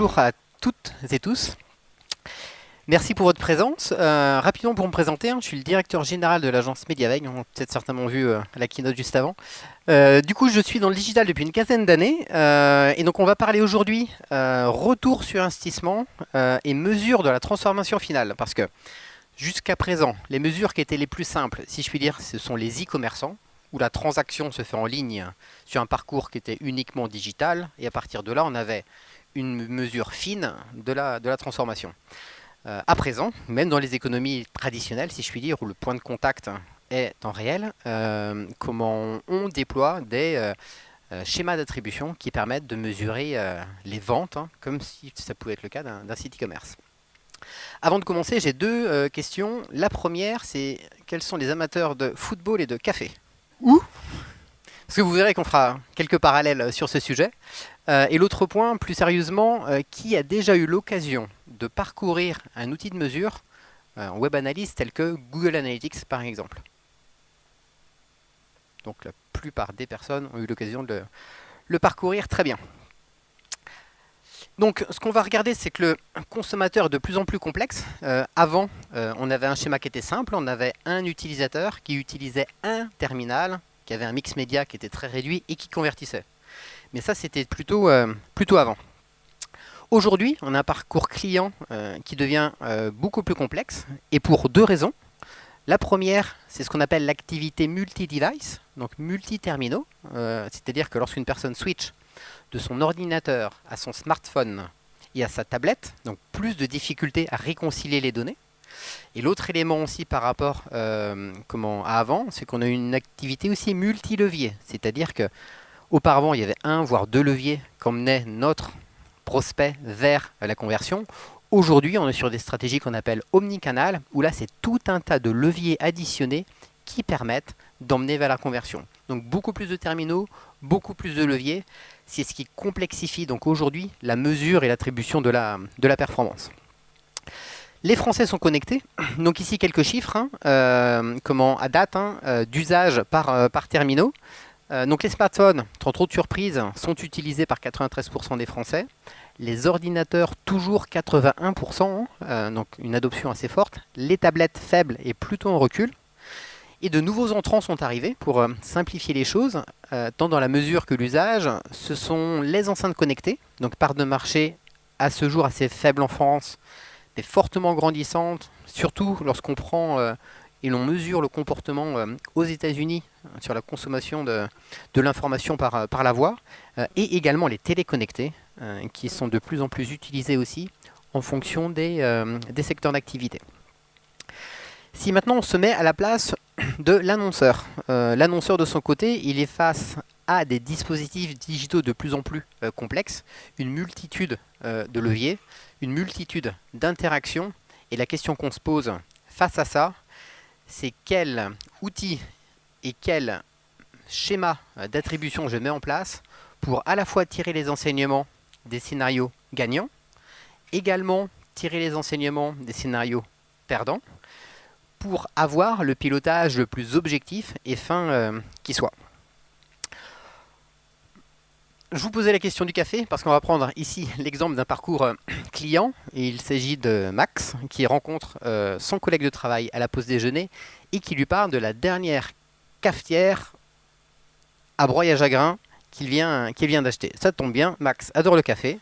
bonjour à toutes et tous. Merci pour votre présence. Rapidement pour me présenter, je suis le directeur général de l'agence Mediaveg. On a peut-être certainement vu la keynote juste avant. Du coup, je suis dans le digital depuis une quinzaine d'années. Et donc, on va parler aujourd'hui retour sur investissement et mesures de la transformation finale. Parce que jusqu'à présent, les mesures qui étaient les plus simples, si je puis dire, ce sont les e-commerçants, où la transaction se fait en ligne sur un parcours qui était uniquement digital. Et à partir de là, on avait une mesure fine de la transformation. À présent, même dans les économies traditionnelles, si je puis dire, où le point de contact est en réel, comment on déploie des schémas d'attribution qui permettent de mesurer les ventes, comme si ça pouvait être le cas d'un site e-commerce. Avant de commencer, j'ai deux questions. La première, c'est quels sont les amateurs de football et de café? Où? Parce que vous verrez qu'on fera quelques parallèles sur ce sujet. Et l'autre point, plus sérieusement, qui a déjà eu l'occasion de parcourir un outil de mesure en web analyse tel que Google Analytics par exemple? Donc la plupart des personnes ont eu l'occasion de le parcourir très bien. Donc ce qu'on va regarder, c'est que le consommateur est de plus en plus complexe. Avant, on avait un schéma qui était simple, on avait un utilisateur qui utilisait un terminal, qui avait un mix média qui était très réduit et qui convertissait. Mais ça, c'était plutôt avant. Aujourd'hui, on a un parcours client qui devient beaucoup plus complexe, et pour deux raisons. La première, c'est ce qu'on appelle l'activité multi-device, donc multi-terminaux. C'est-à-dire que lorsqu'une personne switch de son ordinateur à son smartphone et à sa tablette, donc plus de difficultés à réconcilier les données. Et l'autre élément aussi par rapport à avant, c'est qu'on a une activité aussi multi-levier. C'est-à-dire que auparavant, il y avait un voire deux leviers qu'emmenait notre prospect vers la conversion. Aujourd'hui, on est sur des stratégies qu'on appelle omnicanal, où là, c'est tout un tas de leviers additionnés qui permettent d'emmener vers la conversion. Donc beaucoup plus de terminaux, beaucoup plus de leviers. C'est ce qui complexifie donc aujourd'hui la mesure et l'attribution de la performance. Les Français sont connectés. Donc ici, quelques chiffres à date d'usage par terminaux. Donc les smartphones, sans trop de surprise, sont utilisés par 93% des Français. Les ordinateurs, toujours 81%, donc une adoption assez forte. Les tablettes faibles et plutôt en recul. Et de nouveaux entrants sont arrivés pour simplifier les choses, tant dans la mesure que l'usage. Ce sont les enceintes connectées, donc part de marché à ce jour assez faible en France, mais fortement grandissante, surtout lorsqu'on prend et l'on mesure le comportement aux États-Unis sur la consommation de l'information par la voix, et également les téléconnectés, qui sont de plus en plus utilisés aussi en fonction des secteurs d'activité. Si maintenant on se met à la place de l'annonceur, l'annonceur de son côté, il est face à des dispositifs digitaux de plus en plus complexes, une multitude de leviers, une multitude d'interactions, et la question qu'on se pose face à ça, c'est quel outil et quel schéma d'attribution je mets en place pour à la fois tirer les enseignements des scénarios gagnants, également tirer les enseignements des scénarios perdants, pour avoir le pilotage le plus objectif et fin qui soit. Je vous posais la question du café parce qu'on va prendre ici l'exemple d'un parcours client. Et il s'agit de Max qui rencontre son collègue de travail à la pause déjeuner et qui lui parle de la dernière cafetière à Broye-à-Jagrin qu'il vient d'acheter. Ça tombe bien, Max adore le café.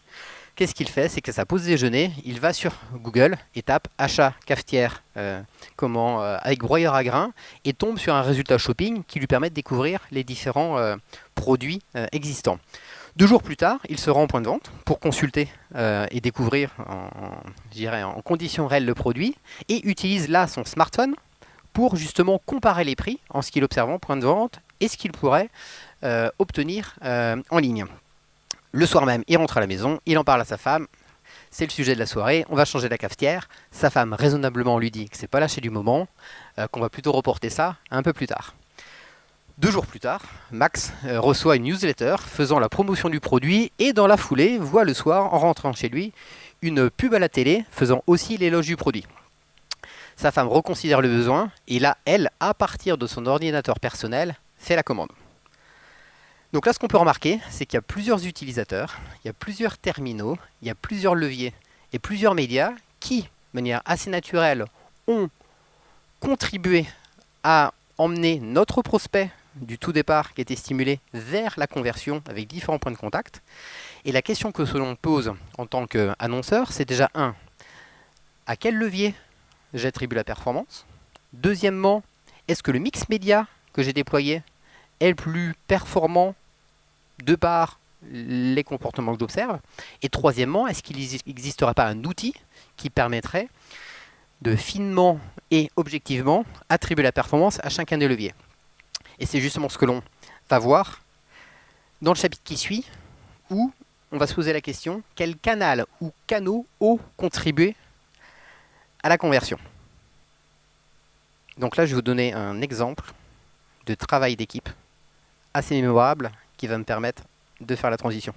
Qu'est-ce qu'il fait? C'est que sa pause déjeuner, il va sur Google et tape achat cafetière avec broyeur à grains et tombe sur un résultat shopping qui lui permet de découvrir les différents produits existants. 2 jours plus tard, il se rend au point de vente pour consulter et découvrir en conditions réelles le produit et utilise là son smartphone pour justement comparer les prix en ce qu'il observe en point de vente et ce qu'il pourrait obtenir en ligne. Le soir même, il rentre à la maison, il en parle à sa femme. C'est le sujet de la soirée, on va changer la cafetière. Sa femme, raisonnablement, lui dit que c'est pas lâché du moment, qu'on va plutôt reporter ça un peu plus tard. 2 jours plus tard, Max reçoit une newsletter faisant la promotion du produit et dans la foulée, voit le soir, en rentrant chez lui, une pub à la télé faisant aussi l'éloge du produit. Sa femme reconsidère le besoin et là, elle, à partir de son ordinateur personnel, fait la commande. Donc là, ce qu'on peut remarquer, c'est qu'il y a plusieurs utilisateurs, il y a plusieurs terminaux, il y a plusieurs leviers et plusieurs médias qui, de manière assez naturelle, ont contribué à emmener notre prospect du tout départ qui était stimulé vers la conversion avec différents points de contact. Et la question que l'on pose en tant qu'annonceur, c'est déjà à quel levier j'attribue la performance? Deuxièmement, est-ce que le mix média que j'ai déployé est le plus performant de par les comportements que j'observe? Et troisièmement, est-ce qu'il n'existerait pas un outil qui permettrait de finement et objectivement attribuer la performance à chacun des leviers? Et c'est justement ce que l'on va voir dans le chapitre qui suit, où on va se poser la question, quel canal ou canaux ont contribué à la conversion? Donc là, je vais vous donner un exemple de travail d'équipe assez mémorable qui va me permettre de faire la transition.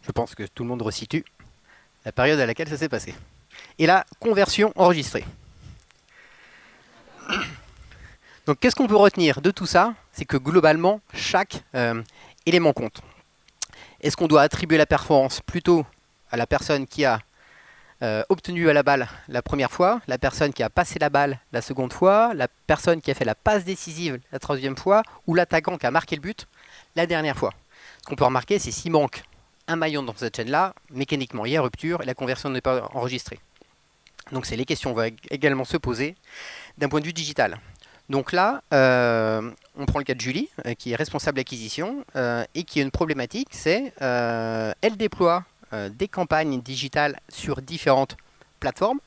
Je pense que tout le monde resitue la période à laquelle ça s'est passé. Et la conversion enregistrée. Donc qu'est-ce qu'on peut retenir de tout ça? C'est que globalement, chaque élément compte. Est-ce qu'on doit attribuer la performance plutôt à la personne qui a obtenu à la balle la première fois, la personne qui a passé la balle la seconde fois, la personne qui a fait la passe décisive la troisième fois, ou l'attaquant qui a marqué le but la dernière fois? Ce qu'on peut remarquer, c'est s'il manque un maillon dans cette chaîne-là, mécaniquement il y a rupture et la conversion n'est pas enregistrée. Donc c'est les questions qu'on va également se poser d'un point de vue digital. Donc là, on prend le cas de Julie, qui est responsable d'acquisition, et qui a une problématique, c'est elle déploie des campagnes digitales sur différentes plateformes.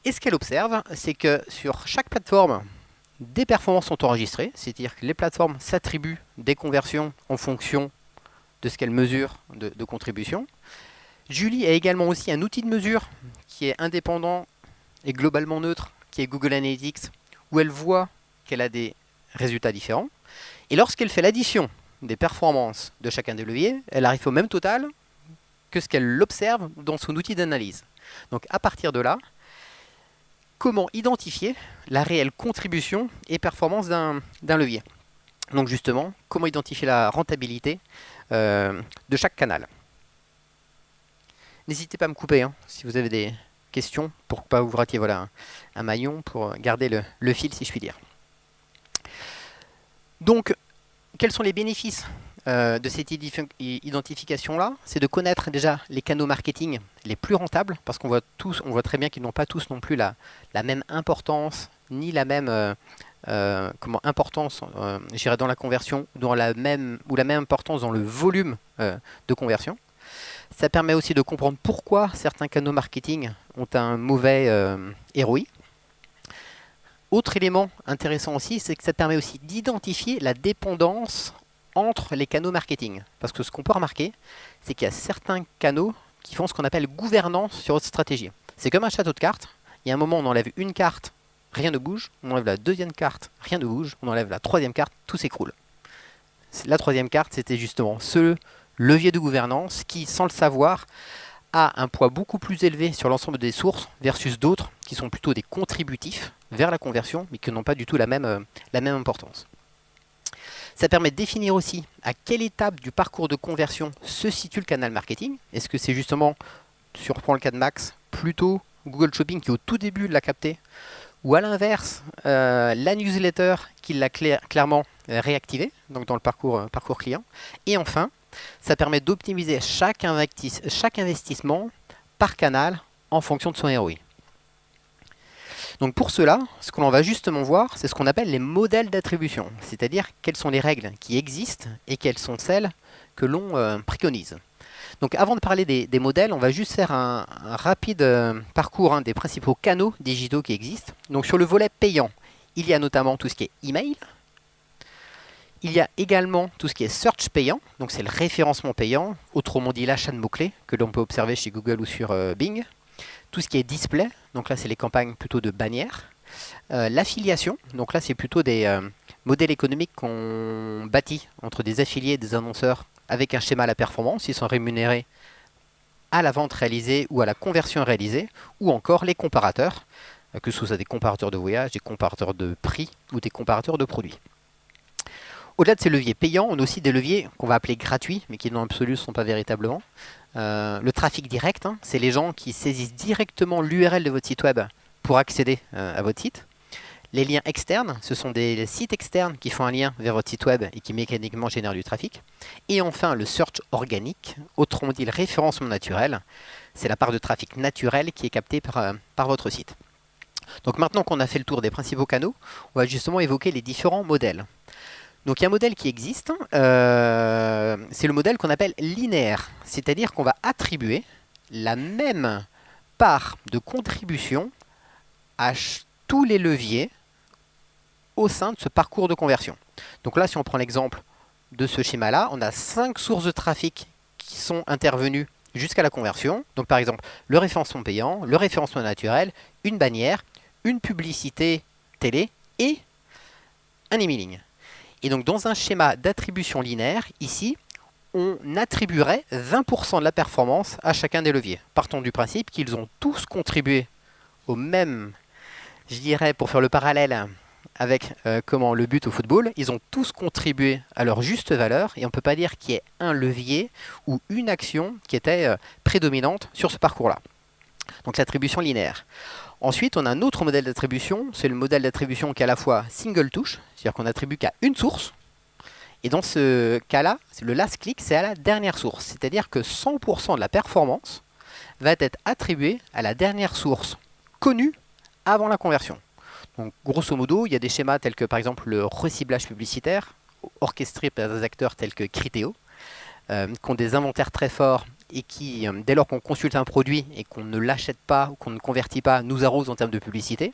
Et ce qu'elle observe, c'est que sur chaque plateforme, des performances sont enregistrées, c'est-à-dire que les plateformes s'attribuent des conversions en fonction de ce qu'elles mesurent de contribution. Julie a également aussi un outil de mesure qui est indépendant et globalement neutre, qui est Google Analytics, où elle voit qu'elle a des résultats différents. Et lorsqu'elle fait l'addition des performances de chacun des leviers, elle arrive au même total que ce qu'elle observe dans son outil d'analyse. Donc à partir de là, comment identifier la réelle contribution et performance d'un levier? Donc justement, comment identifier la rentabilité de chaque canal? N'hésitez pas à me couper si vous avez des questions pour ne pas vous ratiez un maillon, pour garder le fil si je puis dire. Donc, quels sont les bénéfices de cette identification-là? C'est de connaître déjà les canaux marketing les plus rentables, parce qu'on voit très bien qu'ils n'ont pas tous non plus la même importance, ni la même importance dans la conversion, ou la même importance dans le volume de conversion. Ça permet aussi de comprendre pourquoi certains canaux marketing ont un mauvais ROI. Autre élément intéressant aussi, c'est que ça permet aussi d'identifier la dépendance entre les canaux marketing. Parce que ce qu'on peut remarquer, c'est qu'il y a certains canaux qui font ce qu'on appelle gouvernance sur votre stratégie. C'est comme un château de cartes. Il y a un moment, on enlève une carte, rien ne bouge. On enlève la deuxième carte, rien ne bouge. On enlève la troisième carte, tout s'écroule. La troisième carte, c'était justement ce levier de gouvernance qui, sans le savoir, a un poids beaucoup plus élevé sur l'ensemble des sources versus d'autres qui sont plutôt des contributifs vers la conversion, mais qui n'ont pas du tout la même importance. Ça permet de définir aussi à quelle étape du parcours de conversion se situe le canal marketing. Est-ce que c'est justement, si on reprend le cas de Max, plutôt Google Shopping qui au tout début l'a capté, ou à l'inverse, la newsletter qui l'a clairement réactivé, donc dans le parcours client. Et enfin, ça permet d'optimiser chaque investissement par canal en fonction de son ROI. Donc pour cela, ce que l'on va justement voir, c'est ce qu'on appelle les modèles d'attribution, c'est-à-dire quelles sont les règles qui existent et quelles sont celles que l'on préconise. Donc avant de parler des modèles, on va juste faire un rapide parcours des principaux canaux digitaux qui existent. Donc sur le volet payant, il y a notamment tout ce qui est email. Il y a également tout ce qui est search payant, donc c'est le référencement payant, autrement dit l'achat de mots-clés que l'on peut observer chez Google ou sur Bing. Tout ce qui est display, donc là c'est les campagnes plutôt de bannières. L'affiliation, donc là c'est plutôt des modèles économiques qu'on bâtit entre des affiliés et des annonceurs avec un schéma à la performance. Ils sont rémunérés à la vente réalisée ou à la conversion réalisée, ou encore les comparateurs, que ce soit des comparateurs de voyage, des comparateurs de prix ou des comparateurs de produits. Au-delà de ces leviers payants, on a aussi des leviers qu'on va appeler gratuits, mais qui dans l'absolu ne sont pas véritablement. Le trafic direct, hein, c'est les gens qui saisissent directement l'URL de votre site web pour accéder à votre site. Les liens externes, ce sont des sites externes qui font un lien vers votre site web et qui mécaniquement génèrent du trafic. Et enfin, le search organique, autrement dit le référencement naturel, c'est la part de trafic naturel qui est captée par votre site. Donc maintenant qu'on a fait le tour des principaux canaux, on va justement évoquer les différents modèles. Donc il y a un modèle qui existe, c'est le modèle qu'on appelle linéaire, c'est-à-dire qu'on va attribuer la même part de contribution à tous les leviers au sein de ce parcours de conversion. Donc là, si on prend l'exemple de ce schéma-là, on a 5 sources de trafic qui sont intervenues jusqu'à la conversion. Donc par exemple, le référencement payant, le référencement naturel, une bannière, une publicité télé et un emailing. Et donc dans un schéma d'attribution linéaire, ici, on attribuerait 20% de la performance à chacun des leviers. Partons du principe qu'ils ont tous contribué au même, je dirais, pour faire le parallèle avec le but au football, ils ont tous contribué à leur juste valeur et on ne peut pas dire qu'il y ait un levier ou une action qui était prédominante sur ce parcours-là. Donc l'attribution linéaire. Ensuite, on a un autre modèle d'attribution, c'est le modèle d'attribution qui est à la fois single touch, c'est-à-dire qu'on n'attribue qu'à une source. Et dans ce cas-là, le last click, c'est à la dernière source, c'est-à-dire que 100% de la performance va être attribuée à la dernière source connue avant la conversion. Donc, grosso modo, il y a des schémas tels que par exemple le reciblage publicitaire, orchestré par des acteurs tels que Criteo, qui ont des inventaires très forts et qui, dès lors qu'on consulte un produit et qu'on ne l'achète pas ou qu'on ne convertit pas, nous arrose en termes de publicité.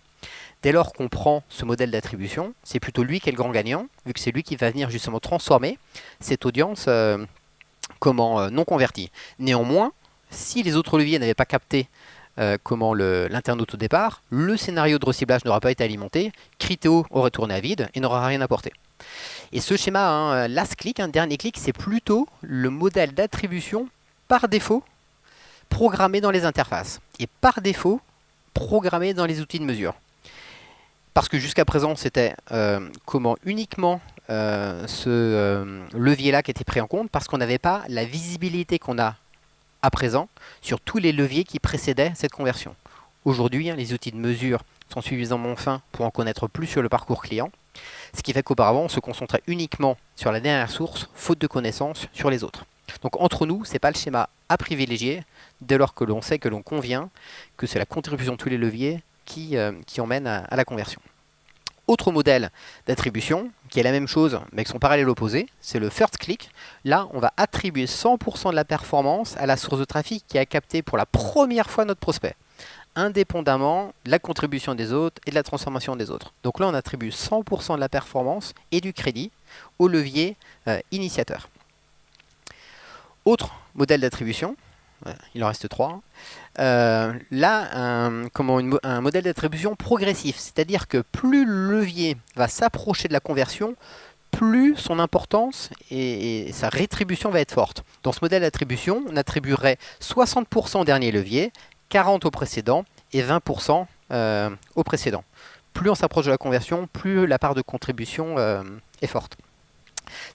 Dès lors qu'on prend ce modèle d'attribution, c'est plutôt lui qui est le grand gagnant, vu que c'est lui qui va venir justement transformer cette audience non convertie. Néanmoins, si les autres leviers n'avaient pas capté l'internaute au départ, le scénario de reciblage n'aura pas été alimenté, Criteo aurait tourné à vide et n'aura rien apporté. Et ce schéma, last click, dernier clic, c'est plutôt le modèle d'attribution par défaut programmé dans les interfaces et par défaut programmé dans les outils de mesure. Parce que jusqu'à présent, c'était uniquement ce levier-là qui était pris en compte, parce qu'on n'avait pas la visibilité qu'on a à présent sur tous les leviers qui précédaient cette conversion. Aujourd'hui, les outils de mesure sont suffisamment fins pour en connaître plus sur le parcours client, ce qui fait qu'auparavant, on se concentrait uniquement sur la dernière source, faute de connaissances sur les autres. Donc entre nous, ce n'est pas le schéma à privilégier, dès lors que l'on sait que l'on convient que c'est la contribution de tous les leviers qui emmène à la conversion. Autre modèle d'attribution, qui est la même chose, mais avec son parallèle opposé, c'est le first click. Là, on va attribuer 100% de la performance à la source de trafic qui a capté pour la première fois notre prospect, indépendamment de la contribution des autres et de la transformation des autres. Donc là, on attribue 100% de la performance et du crédit au levier initiateur. Autre modèle d'attribution, il en reste 3. Un modèle d'attribution progressif, c'est-à-dire que plus le levier va s'approcher de la conversion, plus son importance et sa rétribution va être forte. Dans ce modèle d'attribution, on attribuerait 60% au dernier levier, 40% au précédent et 20% au précédent. Plus on s'approche de la conversion, plus la part de contribution est forte.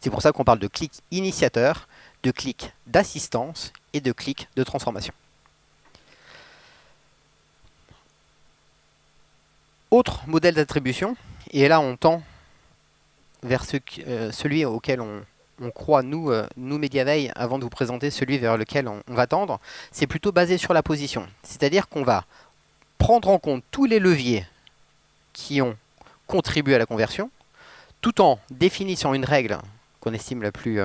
C'est pour ça qu'on parle de clic initiateur, de clic d'assistance et de clic de transformation. Autre modèle d'attribution, et là on tend vers celui auquel on croit, nous Mediaveil, avant de vous présenter celui vers lequel on va tendre, c'est plutôt basé sur la position. C'est-à-dire qu'on va prendre en compte tous les leviers qui ont contribué à la conversion, tout en définissant une règle qu'on estime la plus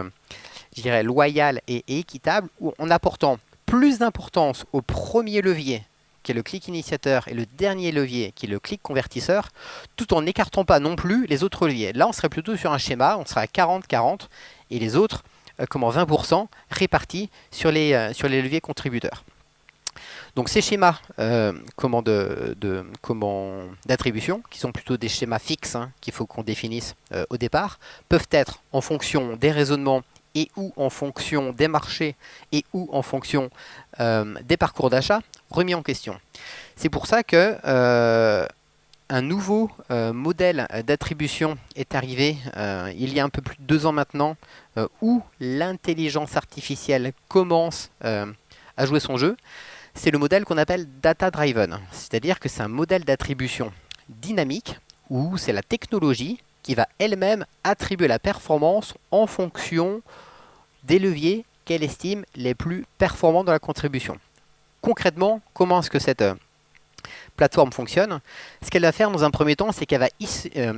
loyale et équitable, en apportant plus d'importance au premier levier, qui est le clic initiateur, et le dernier levier, qui est le clic convertisseur, tout en n'écartant pas non plus les autres leviers. Là, on serait plutôt sur un schéma, on serait à 40-40, et les autres, 20% répartis sur les leviers contributeurs. Donc ces schémas d'attribution, qui sont plutôt des schémas fixes, qu'il faut qu'on définisse au départ, peuvent être en fonction des raisonnements et ou en fonction des marchés et ou en fonction des parcours d'achat remis en question. C'est pour ça que un nouveau modèle d'attribution est arrivé il y a un peu plus de 2 ans maintenant, où l'intelligence artificielle commence à jouer son jeu. C'est le modèle qu'on appelle Data Driven, c'est-à-dire que c'est un modèle d'attribution dynamique où c'est la technologie qui va elle-même attribuer la performance en fonction des leviers qu'elle estime les plus performants dans la contribution. Concrètement, comment est-ce que cette plateforme fonctionne? Ce qu'elle va faire dans un premier temps, c'est qu'elle va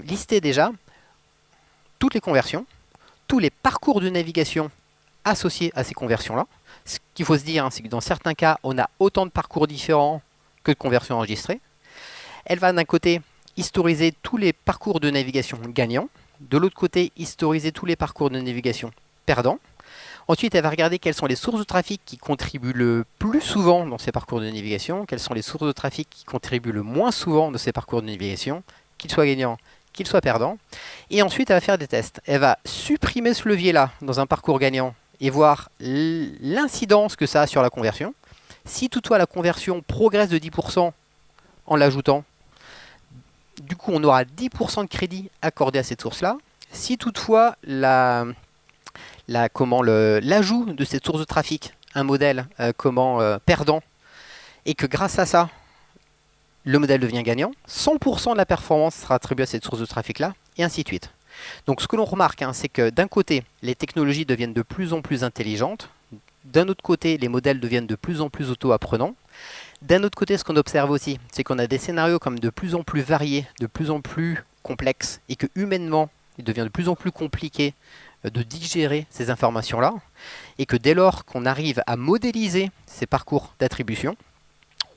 lister déjà toutes les conversions, tous les parcours de navigation associés à ces conversions-là. Ce qu'il faut se dire, c'est que dans certains cas, on a autant de parcours différents que de conversions enregistrées. Elle va d'un côté historiser tous les parcours de navigation gagnants, de l'autre côté historiser tous les parcours de navigation perdants. Ensuite, elle va regarder quelles sont les sources de trafic qui contribuent le plus souvent dans ces parcours de navigation, quelles sont les sources de trafic qui contribuent le moins souvent dans ces parcours de navigation, qu'ils soient gagnants, qu'ils soient perdants. Et ensuite, elle va faire des tests. Elle va supprimer ce levier-là dans un parcours gagnant et voir l'incidence que ça a sur la conversion. Si toutefois la conversion progresse de 10% en l'ajoutant, du coup, on aura 10% de crédit accordé à cette source-là. Si toutefois l'ajout de cette source de trafic, un modèle perdant, et que grâce à ça, le modèle devient gagnant, 100% de la performance sera attribuée à cette source de trafic-là, et ainsi de suite. Donc ce que l'on remarque, c'est que d'un côté, les technologies deviennent de plus en plus intelligentes, d'un autre côté, les modèles deviennent de plus en plus auto-apprenants. D'un autre côté, ce qu'on observe aussi, c'est qu'on a des scénarios comme de plus en plus variés, de plus en plus complexes, et que humainement, il devient de plus en plus compliqué de digérer ces informations-là, et que dès lors qu'on arrive à modéliser ces parcours d'attribution,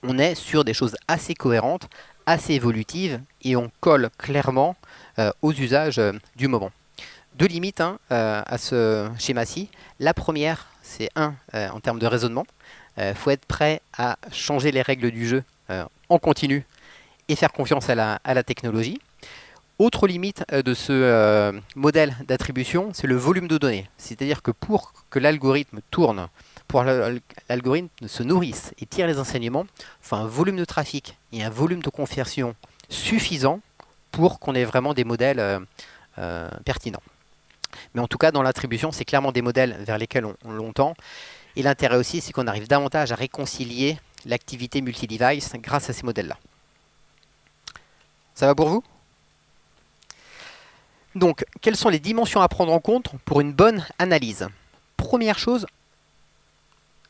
on est sur des choses assez cohérentes, assez évolutives, et on colle clairement aux usages du moment. 2 limites à ce schéma-ci. La première, c'est en termes de raisonnement. Faut être prêt à changer les règles du jeu en continu et faire confiance à la technologie. Autre limite de ce modèle d'attribution, c'est le volume de données. C'est-à-dire que pour que l'algorithme tourne, pour que l'algorithme se nourrisse et tire les enseignements, il faut un volume de trafic et un volume de conversion suffisant pour qu'on ait vraiment des modèles pertinents. Mais en tout cas, dans l'attribution, c'est clairement des modèles vers lesquels on tend. Et l'intérêt aussi, c'est qu'on arrive davantage à réconcilier l'activité multi-device grâce à ces modèles-là. Ça va pour vous? Donc, quelles sont les dimensions à prendre en compte pour une bonne analyse? Première chose,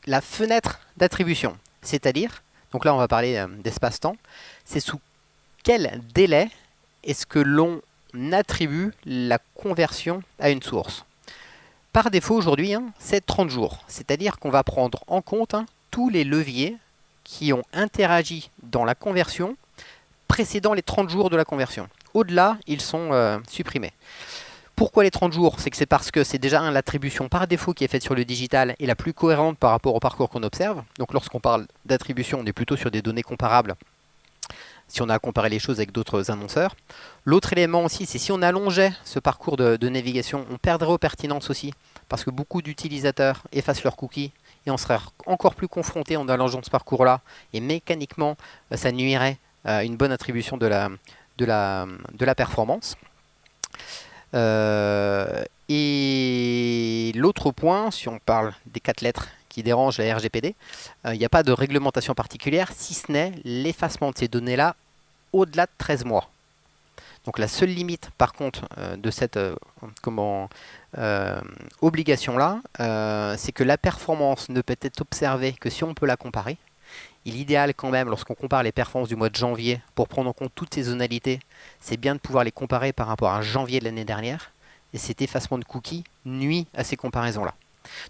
la fenêtre d'attribution. C'est-à-dire, donc là on va parler d'espace-temps, c'est sous quel délai est-ce que l'on attribue la conversion à une source? Par défaut aujourd'hui, c'est 30 jours. C'est-à-dire qu'on va prendre en compte tous les leviers qui ont interagi dans la conversion précédant les 30 jours de la conversion. Au-delà, ils sont supprimés. Pourquoi les 30 jours? C'est parce que c'est déjà l'attribution par défaut qui est faite sur le digital et la plus cohérente par rapport au parcours qu'on observe. Donc lorsqu'on parle d'attribution, on est plutôt sur des données comparables si on a à comparer les choses avec d'autres annonceurs. L'autre élément aussi, c'est si on allongeait ce parcours de navigation, on perdrait aux pertinences aussi, parce que beaucoup d'utilisateurs effacent leurs cookies et on serait encore plus confronté en allongeant ce parcours-là, et mécaniquement, ça nuirait à une bonne attribution de la performance. Et l'autre point, si on parle des 4 lettres qui dérangent la RGPD, il n'y a pas de réglementation particulière, si ce n'est l'effacement de ces données-là au-delà de 13 mois. Donc la seule limite, par contre, de cette obligation-là, c'est que la performance ne peut être observée que si on peut la comparer. Et l'idéal quand même, lorsqu'on compare les performances du mois de janvier, pour prendre en compte toutes ces zonalités, c'est bien de pouvoir les comparer par rapport à janvier de l'année dernière. Et cet effacement de cookies nuit à ces comparaisons-là.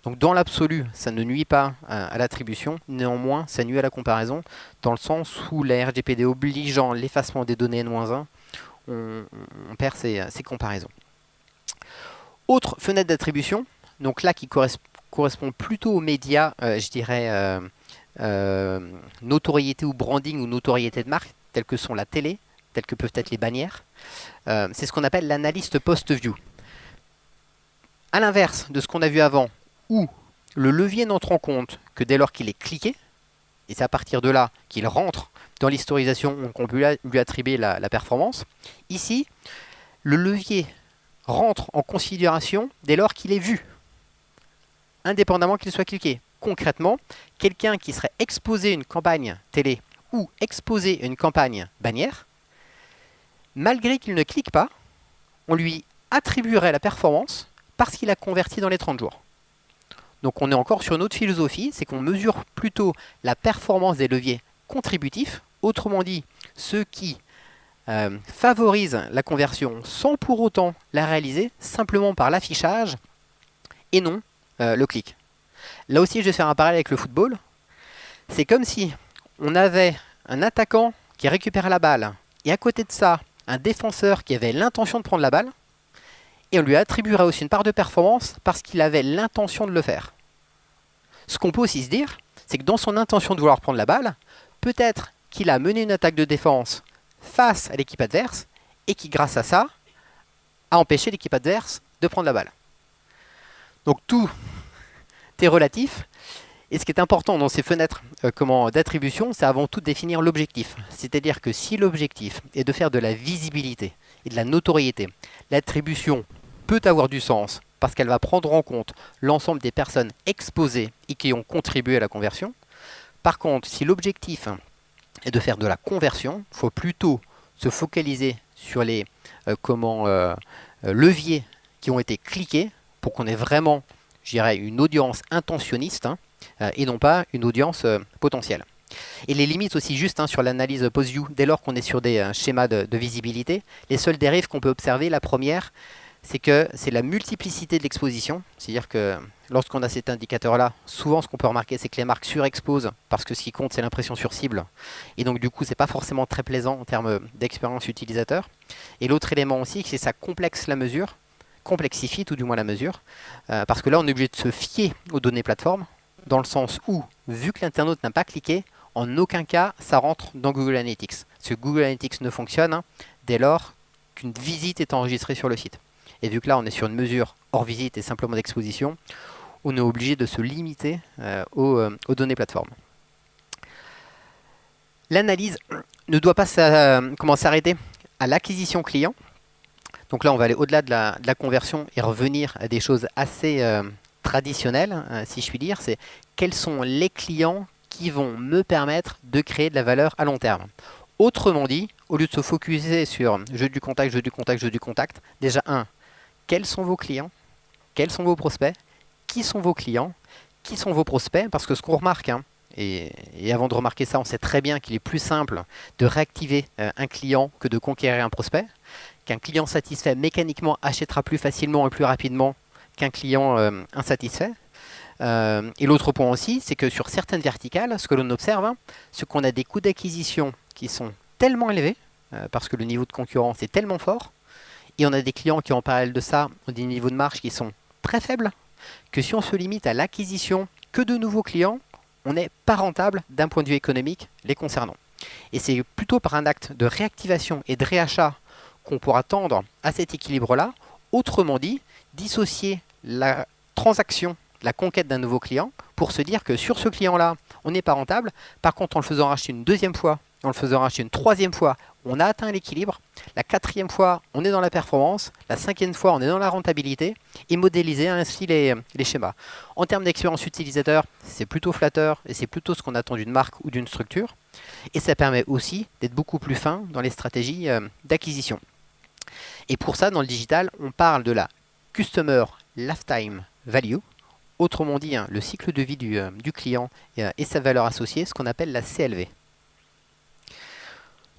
Donc dans l'absolu, ça ne nuit pas à l'attribution, néanmoins ça nuit à la comparaison, dans le sens où la RGPD obligeant l'effacement des données N-1, on perd ces comparaisons. Autre fenêtre d'attribution, donc là qui correspond plutôt aux médias, je dirais notoriété ou branding ou notoriété de marque, telles que sont la télé, telles que peuvent être les bannières, c'est ce qu'on appelle l'analyste post-view. A l'inverse de ce qu'on a vu avant, où le levier n'entre en compte que dès lors qu'il est cliqué, et c'est à partir de là qu'il rentre dans l'historisation qu'on peut lui attribuer la performance. Ici, le levier rentre en considération dès lors qu'il est vu, indépendamment qu'il soit cliqué. Concrètement, quelqu'un qui serait exposé à une campagne télé ou exposé à une campagne bannière, malgré qu'il ne clique pas, on lui attribuerait la performance parce qu'il a converti dans les 30 jours. Donc on est encore sur une autre philosophie, c'est qu'on mesure plutôt la performance des leviers contributifs, autrement dit, ceux qui favorisent la conversion sans pour autant la réaliser, simplement par l'affichage et non le clic. Là aussi, je vais faire un parallèle avec le football. C'est comme si on avait un attaquant qui récupère la balle et à côté de ça, un défenseur qui avait l'intention de prendre la balle et on lui attribuerait aussi une part de performance parce qu'il avait l'intention de le faire. Ce qu'on peut aussi se dire, c'est que dans son intention de vouloir prendre la balle, peut-être qu'il a mené une attaque de défense face à l'équipe adverse et qui, grâce à ça, a empêché l'équipe adverse de prendre la balle. Donc tout est relatif. Et ce qui est important dans ces fenêtres d'attribution, c'est avant tout de définir l'objectif. C'est-à-dire que si l'objectif est de faire de la visibilité et de la notoriété, l'attribution peut avoir du sens parce qu'elle va prendre en compte l'ensemble des personnes exposées et qui ont contribué à la conversion. Par contre, si l'objectif est de faire de la conversion, il faut plutôt se focaliser sur les leviers qui ont été cliqués pour qu'on ait vraiment, je dirais, une audience intentionniste et non pas une audience potentielle. Et les limites aussi juste sur l'analyse post-view, dès lors qu'on est sur des schémas de visibilité, les seules dérives qu'on peut observer, la première, c'est que c'est la multiplicité de l'exposition. C'est-à-dire que lorsqu'on a cet indicateur-là, souvent ce qu'on peut remarquer, c'est que les marques surexposent parce que ce qui compte, c'est l'impression sur cible. Et donc du coup, c'est pas forcément très plaisant en termes d'expérience utilisateur. Et l'autre élément aussi, c'est que ça complexe la mesure, complexifie tout du moins la mesure, parce que là, on est obligé de se fier aux données plateforme, dans le sens où, vu que l'internaute n'a pas cliqué, en aucun cas, ça rentre dans Google Analytics. Parce que Google Analytics ne fonctionne dès lors qu'une visite est enregistrée sur le site. Et vu que là, on est sur une mesure hors visite et simplement d'exposition, on est obligé de se limiter aux données plateforme. L'analyse ne doit pas s'arrêter à l'acquisition client. Donc là, on va aller au-delà de la conversion et revenir à des choses assez traditionnelles, si je puis dire. C'est quels sont les clients qui vont me permettre de créer de la valeur à long terme. Autrement dit, au lieu de se focuser sur jeu du contact, jeu du contact, jeu du contact, déjà quels sont vos clients? Quels sont vos prospects? Qui sont vos clients? Qui sont vos prospects? Parce que ce qu'on remarque, et avant de remarquer ça, on sait très bien qu'il est plus simple de réactiver un client que de conquérir un prospect, qu'un client satisfait mécaniquement achètera plus facilement et plus rapidement qu'un client insatisfait. Et l'autre point aussi, c'est que sur certaines verticales, ce que l'on observe, c'est qu'on a des coûts d'acquisition qui sont tellement élevés, parce que le niveau de concurrence est tellement fort, et on a des clients qui en parallèle de ça ont des niveaux de marge qui sont très faibles, que si on se limite à l'acquisition que de nouveaux clients, on n'est pas rentable d'un point de vue économique les concernant. Et c'est plutôt par un acte de réactivation et de réachat qu'on pourra tendre à cet équilibre-là. Autrement dit, dissocier la transaction, la conquête d'un nouveau client, pour se dire que sur ce client-là, on n'est pas rentable. Par contre, en le faisant racheter une deuxième fois, en le faisant racheter une troisième fois, on a atteint l'équilibre. La quatrième fois, on est dans la performance. La cinquième fois, on est dans la rentabilité. Et modéliser ainsi les schémas. En termes d'expérience utilisateur, c'est plutôt flatteur et c'est plutôt ce qu'on attend d'une marque ou d'une structure. Et ça permet aussi d'être beaucoup plus fin dans les stratégies d'acquisition. Et pour ça, dans le digital, on parle de la Customer Lifetime Value. Autrement dit, le cycle de vie du client et sa valeur associée, ce qu'on appelle la CLV.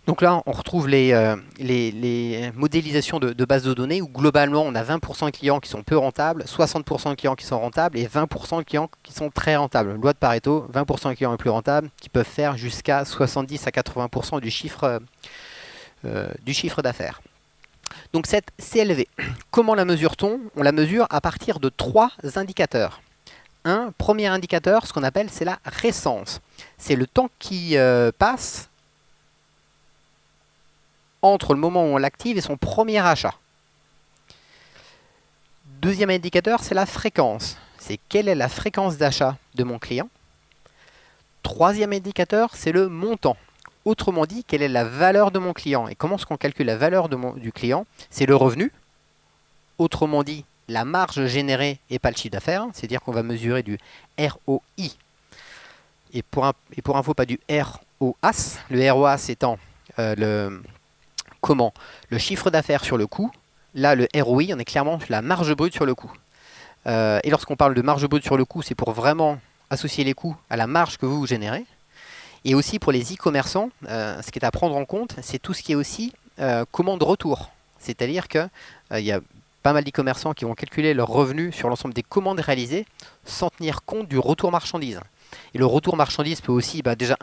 Donc là, on retrouve les modélisations de bases de données où globalement, on a 20% de clients qui sont peu rentables, 60% de clients qui sont rentables et 20% de clients qui sont très rentables. Loi de Pareto, 20% de clients les plus rentables qui peuvent faire jusqu'à 70 à 80% du chiffre d'affaires. Donc cette CLV, comment la mesure-t-on? On la mesure à partir de 3 indicateurs. Un premier indicateur, ce qu'on appelle, c'est la récence. C'est le temps qui passe entre le moment où on l'active et son premier achat. Deuxième indicateur, c'est la fréquence. C'est quelle est la fréquence d'achat de mon client. troisième indicateur, c'est le montant. Autrement dit, quelle est la valeur de mon client? Et comment est-ce qu'on calcule la valeur du client? C'est le revenu. Autrement dit, la marge générée et pas le chiffre d'affaires. C'est-à-dire qu'on va mesurer du ROI. Et pour info, pas du ROAS. Le ROAS étant le chiffre d'affaires sur le coût. Là, le ROI, on est clairement sur la marge brute sur le coût. Et lorsqu'on parle de marge brute sur le coût, c'est pour vraiment associer les coûts à la marge que vous générez. Et aussi pour les e-commerçants, ce qui est à prendre en compte, c'est tout ce qui est aussi commande retour. C'est-à-dire qu'il y a pas mal d'e-commerçants qui vont calculer leurs revenus sur l'ensemble des commandes réalisées sans tenir compte du retour marchandise. Et le retour marchandise peut aussi, déjà,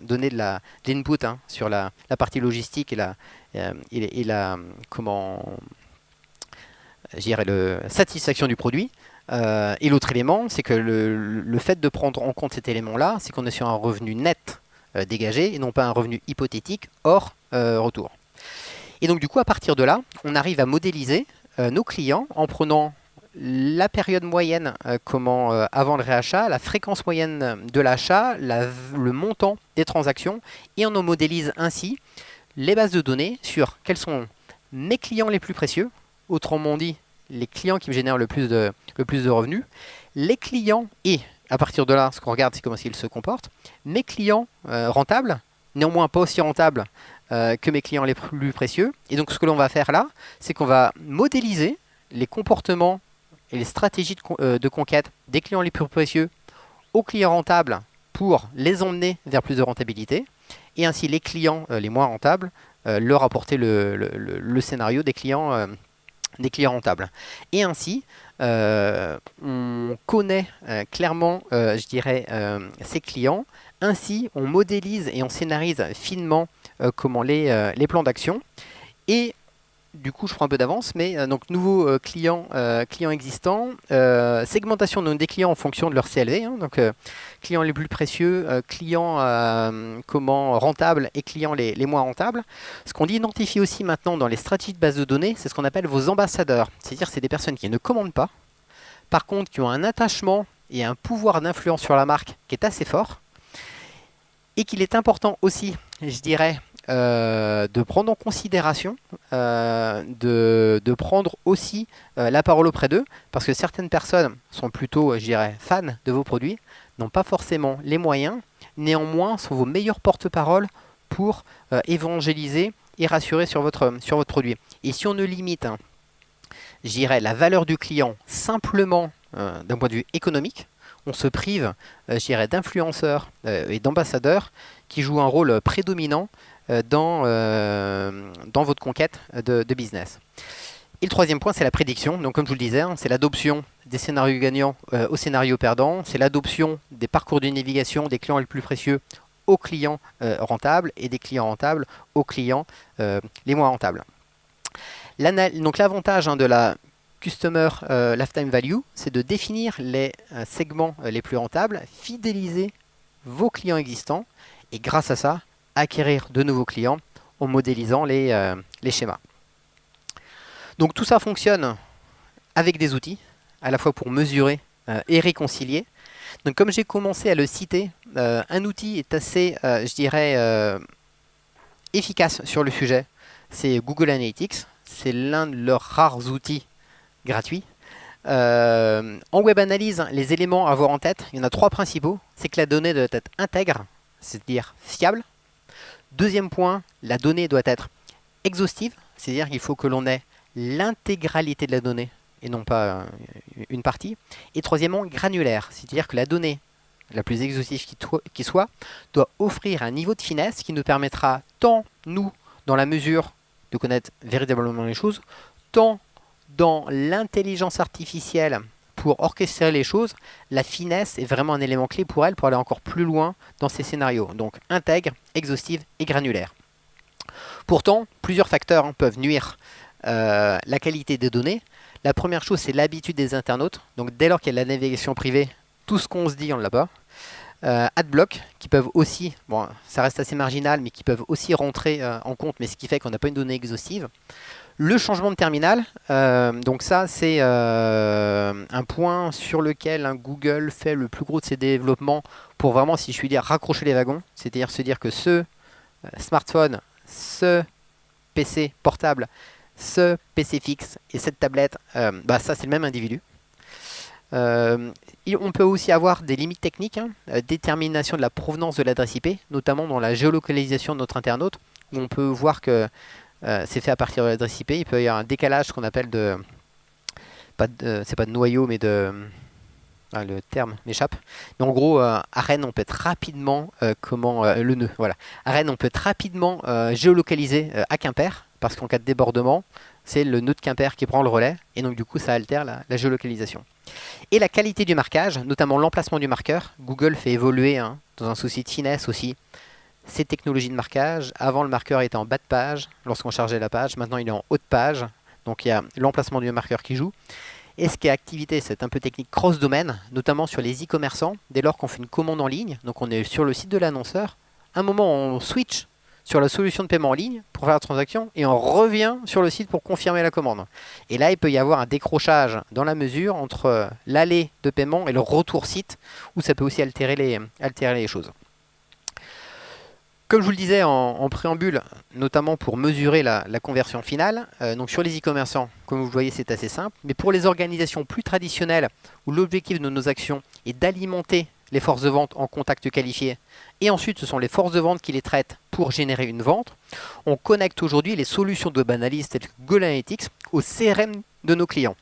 donner de l'input sur la partie logistique et la satisfaction du produit. Et l'autre élément, c'est que le fait de prendre en compte cet élément-là, c'est qu'on est sur un revenu net dégagé et non pas un revenu hypothétique hors retour. Et donc du coup, à partir de là, on arrive à modéliser nos clients en prenant la période moyenne avant le réachat, la fréquence moyenne de l'achat, le montant des transactions, et on en modélise ainsi les bases de données sur quels sont mes clients les plus précieux, autrement dit, les clients qui me génèrent le plus de revenus, les clients, et à partir de là, ce qu'on regarde, c'est comment ils se comportent, mes clients rentables, néanmoins pas aussi rentables que mes clients les plus précieux. Et donc ce que l'on va faire là, c'est qu'on va modéliser les comportements et les stratégies de conquête des clients les plus précieux aux clients rentables pour les emmener vers plus de rentabilité, et ainsi les clients les moins rentables, leur apporter le scénario des clients rentables. Et ainsi, on connaît clairement, je dirais, ces clients. Ainsi, on modélise et on scénarise finement les plans d'action. Et du coup, je prends un peu d'avance, mais donc nouveaux clients existants, segmentation des clients en fonction de leur CLV, donc clients les plus précieux, clients rentables et clients les moins rentables. Ce qu'on identifie aussi maintenant dans les stratégies de base de données, c'est ce qu'on appelle vos ambassadeurs. C'est-à-dire c'est des personnes qui ne commandent pas, par contre qui ont un attachement et un pouvoir d'influence sur la marque qui est assez fort, et qu'il est important aussi, je dirais, de prendre en considération, de prendre aussi la parole auprès d'eux, parce que certaines personnes sont plutôt, je dirais, fans de vos produits, n'ont pas forcément les moyens, néanmoins sont vos meilleurs porte-parole pour évangéliser et rassurer sur votre produit. Et si on ne limite, je dirais, la valeur du client simplement d'un point de vue économique, on se prive, je dirais, d'influenceurs et d'ambassadeurs qui jouent un rôle prédominant dans votre conquête de business. Et le troisième point, c'est la prédiction. Donc, comme je vous le disais, c'est l'adoption des scénarios gagnants aux scénarios perdants. C'est l'adoption des parcours de navigation des clients les plus précieux aux clients rentables et des clients rentables aux clients les moins rentables. Donc, l'avantage de la Customer Lifetime Value, c'est de définir les segments les plus rentables, fidéliser vos clients existants et grâce à ça, acquérir de nouveaux clients en modélisant les schémas. Donc tout ça fonctionne avec des outils, à la fois pour mesurer et réconcilier. Donc comme j'ai commencé à le citer, un outil est assez, je dirais, efficace sur le sujet. C'est Google Analytics. C'est l'un de leurs rares outils gratuits. En web analyse, les éléments à avoir en tête, il y en a trois principaux. C'est que la donnée doit être intègre, c'est-à-dire fiable. Deuxième point, la donnée doit être exhaustive, c'est-à-dire qu'il faut que l'on ait l'intégralité de la donnée et non pas une partie. Et troisièmement, granulaire, c'est-à-dire que la donnée la plus exhaustive qui soit doit offrir un niveau de finesse qui nous permettra tant, nous, dans la mesure de connaître véritablement les choses, tant dans l'intelligence artificielle pour orchestrer les choses, la finesse est vraiment un élément clé pour elle pour aller encore plus loin dans ces scénarios. Donc intègre, exhaustive et granulaire. Pourtant, plusieurs facteurs peuvent nuire la qualité des données. La première chose, c'est l'habitude des internautes. Donc dès lors qu'il y a de la navigation privée, tout ce qu'on se dit, on ne l'a pas. Adblock, qui peuvent aussi, bon, ça reste assez marginal, mais qui peuvent aussi rentrer en compte, mais ce qui fait qu'on n'a pas une donnée exhaustive. Le changement de terminal, donc ça c'est un point sur lequel Google fait le plus gros de ses développements pour vraiment, si je puis dire, raccrocher les wagons. C'est-à-dire se dire que ce smartphone, ce PC portable, ce PC fixe et cette tablette, ça c'est le même individu. On peut aussi avoir des limites techniques, détermination de la provenance de l'adresse IP, notamment dans la géolocalisation de notre internaute, où on peut voir que c'est fait à partir de l'adresse IP. Il peut y avoir un décalage qu'on appelle c'est pas de noyau, mais le terme m'échappe. Mais en gros, à Rennes, on peut être rapidement, le nœud, voilà. À Rennes, on peut être rapidement géolocalisé à Quimper, parce qu'en cas de débordement, c'est le nœud de Quimper qui prend le relais, et donc du coup, ça altère la géolocalisation. Et la qualité du marquage, notamment l'emplacement du marqueur. Google fait évoluer, dans un souci de finesse aussi, ces technologies de marquage. Avant, le marqueur était en bas de page lorsqu'on chargeait la page. Maintenant, il est en haut de page. Donc, il y a l'emplacement du marqueur qui joue. Et ce qui est activité, c'est un peu technique cross-domaine, notamment sur les e-commerçants. Dès lors qu'on fait une commande en ligne, donc on est sur le site de l'annonceur, à un moment, on switch sur la solution de paiement en ligne pour faire la transaction et on revient sur le site pour confirmer la commande. Et là, il peut y avoir un décrochage dans la mesure entre l'aller de paiement et le retour site, où ça peut aussi altérer les choses. Comme je vous le disais en préambule, notamment pour mesurer la conversion finale, donc sur les e-commerçants, comme vous le voyez, c'est assez simple. Mais pour les organisations plus traditionnelles, où l'objectif de nos actions est d'alimenter les forces de vente en contact qualifié, et ensuite ce sont les forces de vente qui les traitent pour générer une vente, on connecte aujourd'hui les solutions de web analyse telles que Google Analytics au CRM de nos clients,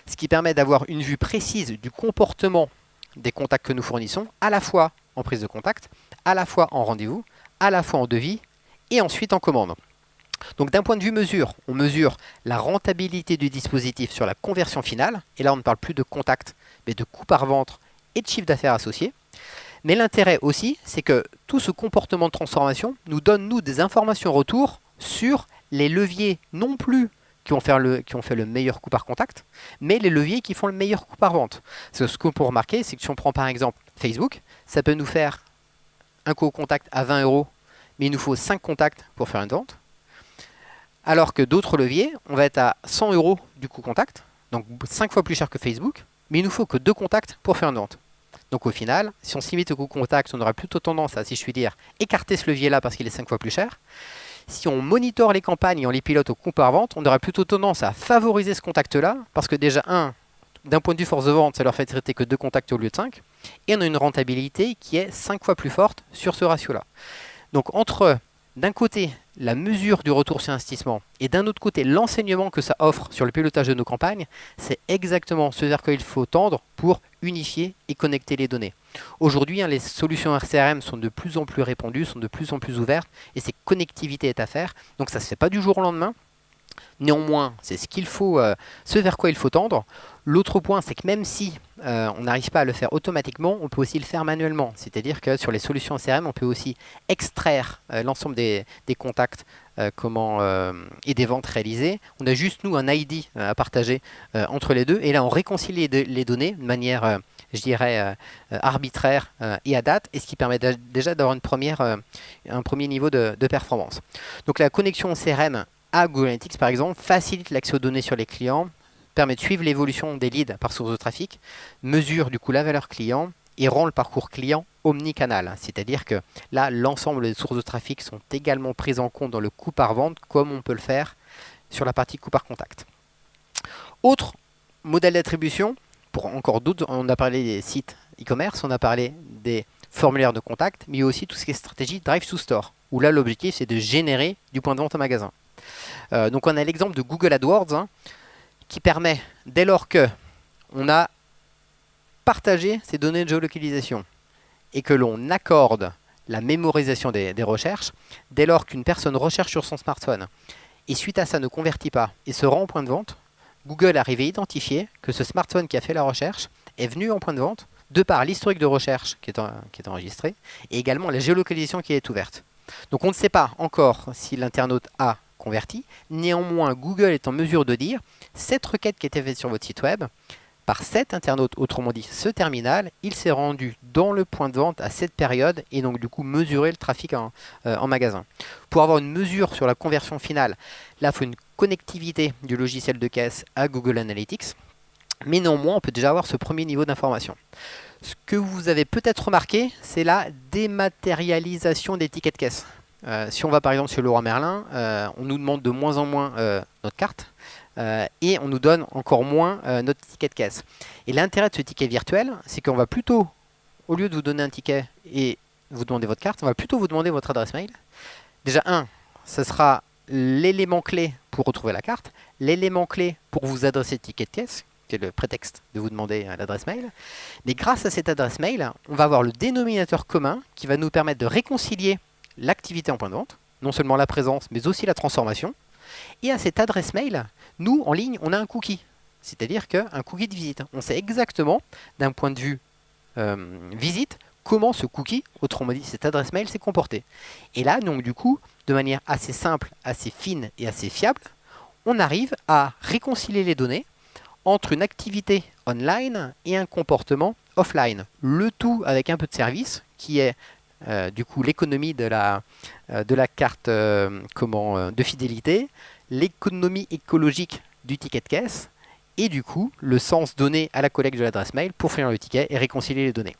ce qui permet d'avoir une vue précise du comportement des contacts que nous fournissons, à la fois en prise de contact, à la fois en rendez-vous, à la fois en devis et ensuite en commande. Donc d'un point de vue mesure, on mesure la rentabilité du dispositif sur la conversion finale, et là on ne parle plus de contact, mais de coût par vente et de chiffre d'affaires associé. Mais l'intérêt aussi, c'est que tout ce comportement de transformation nous donne, des informations retour sur les leviers non plus qui ont fait le meilleur coût par contact, mais les leviers qui font le meilleur coût par vente. Parce que ce qu'on peut remarquer, c'est que si on prend par exemple Facebook, ça peut nous faire un coût au contact à 20 €, mais il nous faut 5 contacts pour faire une vente. Alors que d'autres leviers, on va être à 100 € du coût contact, donc 5 fois plus cher que Facebook, mais il nous faut que 2 contacts pour faire une vente. Donc au final, si on se limite au coût contact, on aura plutôt tendance à, si je puis dire, écarter ce levier-là parce qu'il est 5 fois plus cher. Si on monitore les campagnes et on les pilote au coût par vente, on aura plutôt tendance à favoriser ce contact-là, parce que déjà, d'un point de vue force de vente, ça leur fait traiter que 2 contacts au lieu de 5, et on a une rentabilité qui est 5 fois plus forte sur ce ratio-là. Donc entre, d'un côté, la mesure du retour sur investissement, et d'un autre côté, l'enseignement que ça offre sur le pilotage de nos campagnes, c'est exactement ce vers quoi il faut tendre pour unifier et connecter les données. Aujourd'hui, les solutions RCRM sont de plus en plus répandues, sont de plus en plus ouvertes, et cette connectivité est à faire. Donc ça ne se fait pas du jour au lendemain. Néanmoins, c'est ce vers quoi il faut tendre. L'autre point, c'est que même si on n'arrive pas à le faire automatiquement, on peut aussi le faire manuellement. C'est-à-dire que sur les solutions CRM, on peut aussi extraire l'ensemble des contacts et des ventes réalisées. On a juste, nous, un ID à partager entre les deux. Et là, on réconcilie les données de manière, je dirais, arbitraire et à date, et ce qui permet déjà d'avoir un premier niveau de performance. Donc la connexion CRM à Google Analytics, par exemple, facilite l'accès aux données sur les clients, permet de suivre l'évolution des leads par source de trafic, mesure du coup la valeur client et rend le parcours client omnicanal. C'est-à-dire que là, l'ensemble des sources de trafic sont également prises en compte dans le coût par vente, comme on peut le faire sur la partie coût par contact. Autre modèle d'attribution, pour encore d'autres, on a parlé des sites e-commerce, on a parlé des formulaires de contact, mais il y a aussi tout ce qui est stratégie Drive to Store, où là, l'objectif, c'est de générer du point de vente en magasin. Donc on a l'exemple de Google AdWords, qui permet, dès lors que on a partagé ces données de géolocalisation et que l'on accorde la mémorisation des recherches, dès lors qu'une personne recherche sur son smartphone et suite à ça ne convertit pas et se rend au point de vente, Google arrive à identifier que ce smartphone qui a fait la recherche est venu en point de vente de par l'historique de recherche qui est enregistré et également la géolocalisation qui est ouverte. Donc on ne sait pas encore si l'internaute a converti. Néanmoins, Google est en mesure de dire cette requête qui était faite sur votre site web par cet internaute, autrement dit ce terminal, il s'est rendu dans le point de vente à cette période et donc du coup mesurer le trafic en magasin. Pour avoir une mesure sur la conversion finale, là il faut une connectivité du logiciel de caisse à Google Analytics, mais néanmoins on peut déjà avoir ce premier niveau d'information. Ce que vous avez peut-être remarqué, c'est la dématérialisation des tickets de caisse. Si on va par exemple sur Leroy Merlin, on nous demande de moins en moins notre carte. Et on nous donne encore moins notre ticket de caisse. Et l'intérêt de ce ticket virtuel, c'est qu'on va plutôt, au lieu de vous donner un ticket et vous demander votre carte, on va plutôt vous demander votre adresse mail. Déjà, ce sera l'élément clé pour retrouver la carte, l'élément clé pour vous adresser le ticket de caisse, qui est le prétexte de vous demander l'adresse mail. Mais grâce à cette adresse mail, on va avoir le dénominateur commun qui va nous permettre de réconcilier l'activité en point de vente, non seulement la présence, mais aussi la transformation. Et à cette adresse mail, nous, en ligne, on a un cookie. C'est-à-dire qu'un cookie de visite. On sait exactement, d'un point de vue visite, comment ce cookie, autrement dit cette adresse mail, s'est comporté. Et là, donc du coup, de manière assez simple, assez fine et assez fiable, on arrive à réconcilier les données entre une activité online et un comportement offline. Le tout avec un peu de service, qui est du coup l'économie de la carte de fidélité, l'économie écologique du ticket de caisse et du coup le sens donné à la collecte de l'adresse mail pour fournir le ticket et réconcilier les données.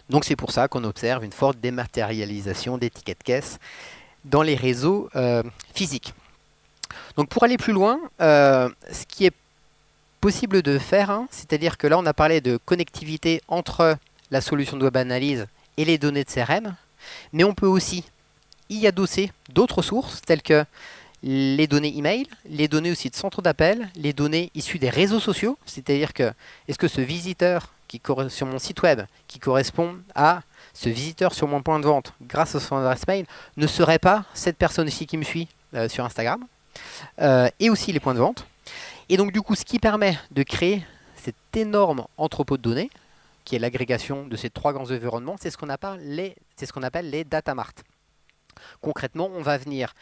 Donc c'est pour ça qu'on observe une forte dématérialisation des tickets de caisse dans les réseaux physiques. Donc pour aller plus loin, ce qui est possible de faire, c'est-à-dire que là on a parlé de connectivité entre la solution de web analyse et les données de CRM, mais on peut aussi y adosser d'autres sources telles que les données email, les données aussi de centre d'appel, les données issues des réseaux sociaux, c'est-à-dire que est-ce que ce visiteur sur mon site web qui correspond à ce visiteur sur mon point de vente grâce à son adresse mail ne serait pas cette personne ici qui me suit sur Instagram, et aussi les points de vente. Et donc du coup ce qui permet de créer cet énorme entrepôt de données qui est l'agrégation de ces trois grands environnements, c'est ce qu'on appelle les data marts. Concrètement, on va venir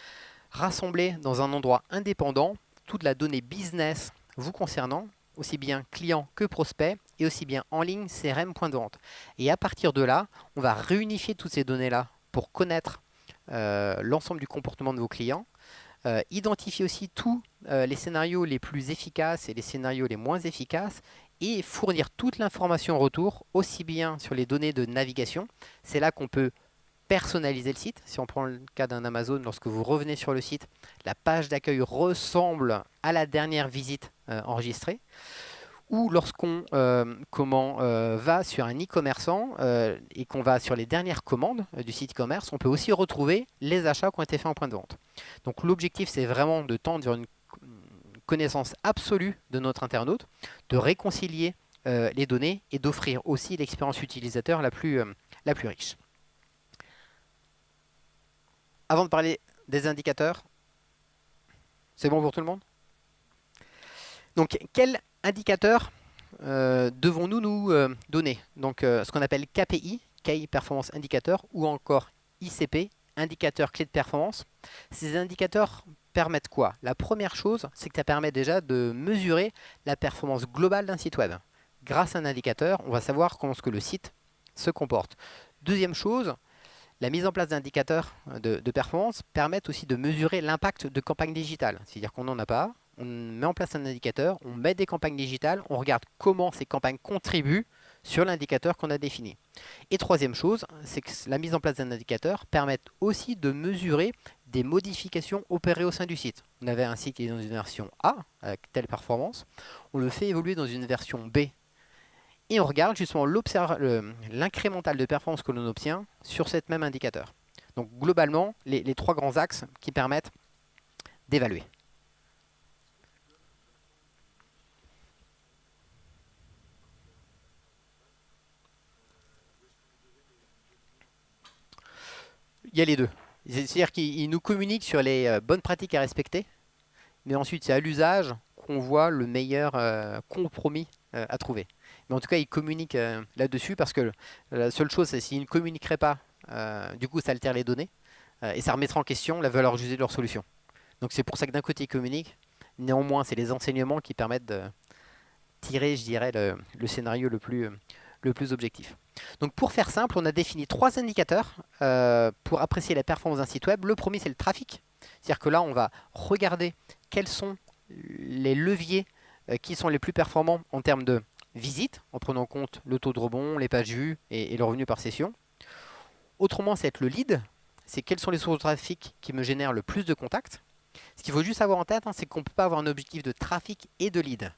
rassembler dans un endroit indépendant toute la donnée business vous concernant, aussi bien client que prospect, et aussi bien en ligne, CRM, point de vente. Et à partir de là, on va réunifier toutes ces données-là pour connaître l'ensemble du comportement de vos clients, identifier aussi tous les scénarios les plus efficaces et les scénarios les moins efficaces, et fournir toute l'information en retour, aussi bien sur les données de navigation. C'est là qu'on peut personnaliser le site. Si on prend le cas d'un Amazon, lorsque vous revenez sur le site, la page d'accueil ressemble à la dernière visite enregistrée. Ou lorsqu'on va sur un e-commerçant et qu'on va sur les dernières commandes du site e-commerce, on peut aussi retrouver les achats qui ont été faits en point de vente. Donc l'objectif, c'est vraiment de tendre vers une connaissance absolue de notre internaute, de réconcilier les données et d'offrir aussi l'expérience utilisateur la plus riche. Avant de parler des indicateurs, c'est bon pour tout le monde? Donc, quels indicateurs devons-nous nous donner? Donc, ce qu'on appelle KPI, Key Performance Indicator, ou encore ICP, indicateur clé de performance. Ces indicateurs permettent quoi? La première chose, c'est que ça permet déjà de mesurer la performance globale d'un site web. Grâce à un indicateur, on va savoir comment est-ce que le site se comporte. Deuxième chose, la mise en place d'indicateurs de performance permet aussi de mesurer l'impact de campagnes digitales. C'est-à-dire qu'on n'en a pas, on met en place un indicateur, on met des campagnes digitales, on regarde comment ces campagnes contribuent sur l'indicateur qu'on a défini. Et troisième chose, c'est que la mise en place d'un indicateur permet aussi de mesurer des modifications opérées au sein du site. On avait un site qui est dans une version A, avec telle performance, on le fait évoluer dans une version B. Et on regarde justement l'incrémental de performance que l'on obtient sur cet même indicateur. Donc globalement, les trois grands axes qui permettent d'évaluer. Il y a les deux. C'est-à-dire qu'il nous communique sur les bonnes pratiques à respecter, mais ensuite c'est à l'usage qu'on voit le meilleur compromis à trouver. Mais en tout cas, il communique là-dessus parce que la seule chose, c'est s'il ne communiquerait pas, du coup, ça altère les données et ça remettra en question la valeur ajoutée de leur solution. Donc c'est pour ça que d'un côté, il communique. Néanmoins, c'est les enseignements qui permettent tirer, je dirais, le scénario le plus objectif. Donc pour faire simple, on a défini 3 indicateurs pour apprécier la performance d'un site web. Le premier, c'est le trafic. C'est-à-dire que là, on va regarder quels sont les leviers qui sont les plus performants en termes de visites, en prenant en compte le taux de rebond, les pages vues et le revenu par session. Autrement, c'est le lead. C'est quelles sont les sources de trafic qui me génèrent le plus de contacts. Ce qu'il faut juste avoir en tête, c'est qu'on ne peut pas avoir un objectif de trafic et de lead.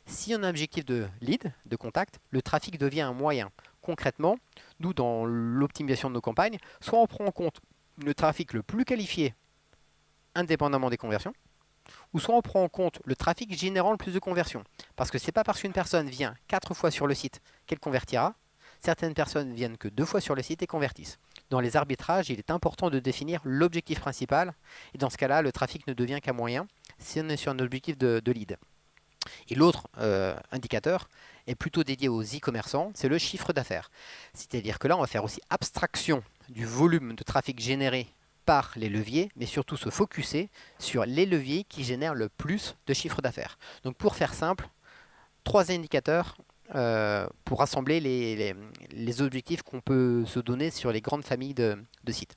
Si on a un objectif de lead, de contact, le trafic devient un moyen. Concrètement, nous, dans l'optimisation de nos campagnes, soit on prend en compte le trafic le plus qualifié, indépendamment des conversions, ou soit on prend en compte le trafic générant le plus de conversions. Parce que ce n'est pas parce qu'une personne vient 4 fois sur le site qu'elle convertira. Certaines personnes viennent que 2 fois sur le site et convertissent. Dans les arbitrages, il est important de définir l'objectif principal. Et dans ce cas-là, le trafic ne devient qu'un moyen si on est sur un objectif de lead. Et l'autre indicateur est plutôt dédié aux e-commerçants, c'est le chiffre d'affaires. C'est-à-dire que là, on va faire aussi abstraction du volume de trafic généré par les leviers, mais surtout se focuser sur les leviers qui génèrent le plus de chiffre d'affaires. Donc pour faire simple, 3 indicateurs pour rassembler les objectifs qu'on peut se donner sur les grandes familles de sites.